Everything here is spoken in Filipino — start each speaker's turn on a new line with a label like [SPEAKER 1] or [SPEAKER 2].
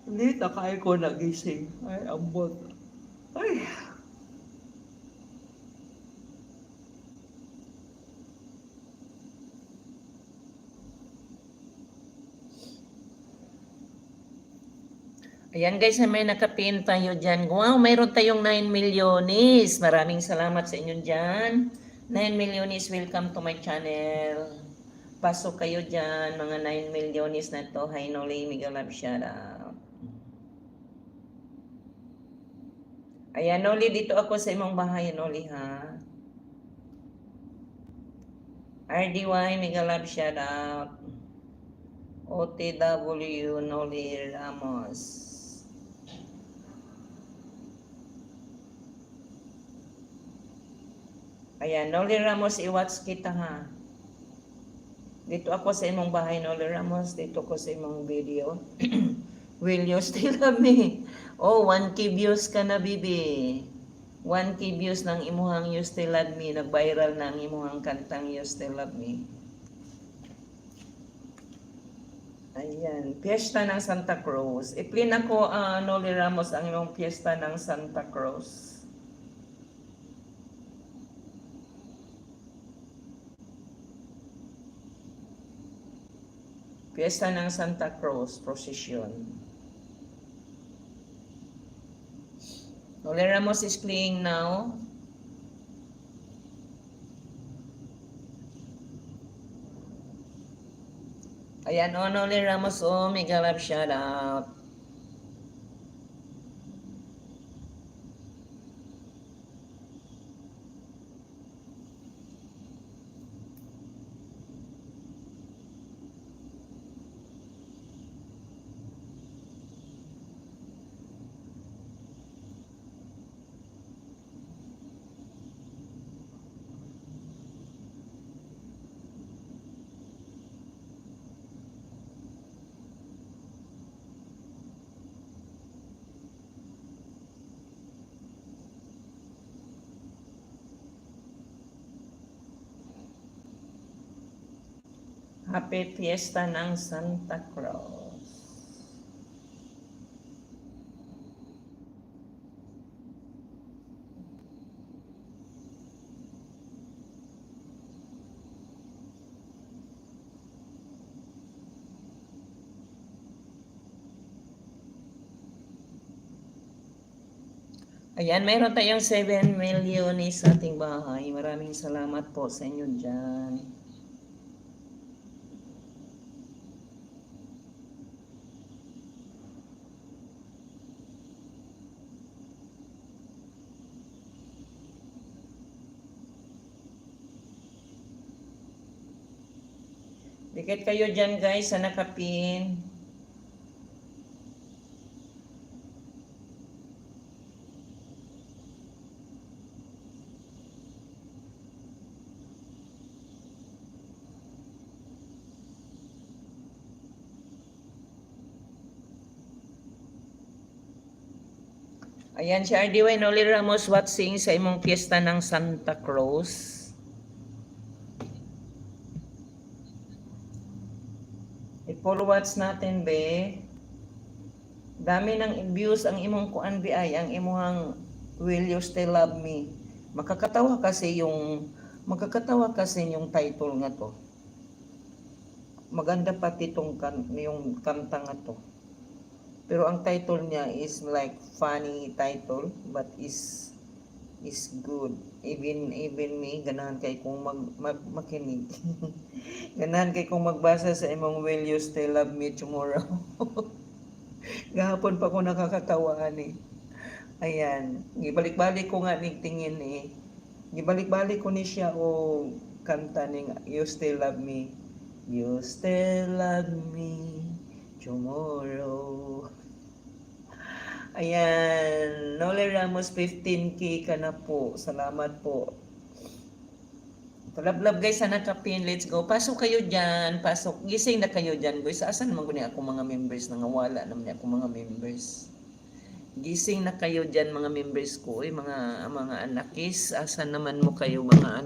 [SPEAKER 1] Hindi, takay ko nagising. Ay, ambot. Ay, ayan guys, may nakapin tayo dyan. Wow, mayroon tayong 9 milyonis. Maraming salamat sa inyo dyan. 9 milyonis, welcome to my channel. Pasok kayo dyan, mga 9 milyonis na to. Hi Noli, mega love shout out. Ayan Noli, dito ako sa imong bahay Noli ha. RDY, mega love shout out. OTW, Noli Ramos. Ayan, Noli Ramos, i-watch kita ha. Dito ako sa imong bahay, Noli Ramos. Dito ko sa imong video. Will you still love me? Oh, 1K views ka na, bibi. 1K views ng imuhang You Still Love Me. Nag-viral na ang imuhang kantang You Still Love Me. Ayan, piyesta ng Santa Cruz. I-plin ako, Noli Ramos, ang imong piyesta ng Santa Cruz. Piyesta ng Santa Cruz, procession. Noli Ramos is playing now. Ayan, Noli Ramos, mega love shout out. Happy Fiesta ng Santa Cruz. Ayan, mayroon tayong 7 million sa ating bahay. Maraming salamat po sa inyo dyan. Dikit kayo dyan guys sa nakapin. Ayan si RDY Noli Ramos watching sa imong piyesta ng Santa Cruz. I-follow watch natin be. Dami ng views ang imong kuan bi ay ang imong Will You Still Love Me. Makakatawa kasi yung title nga to. Maganda pati tong yung kanta nga to. Pero ang title niya is like funny title but is good. Even me ganahan kay kung makinig. Ganahan kay kung magbasa sa imong Will You Still Love Me Tomorrow. Gahapon pa ko nakakatawaan eh. Ayan, gibalik-balik ko nga tingin eh. Gibalik-balik ko ni siya o kanta ning You Still Love Me. You still love me tomorrow. Ayan, Noli Ramos 15K ka na po. Salamat po. Love guys, sana kapin. Let's go. Pasok kayo dyan. Pasok. Gising na kayo dyan guys. Asan naman guni ako mga members? Nangawala naman ako mga members. Gising na kayo dyan mga members ko. Mga anakis. Asan naman mo kayo mga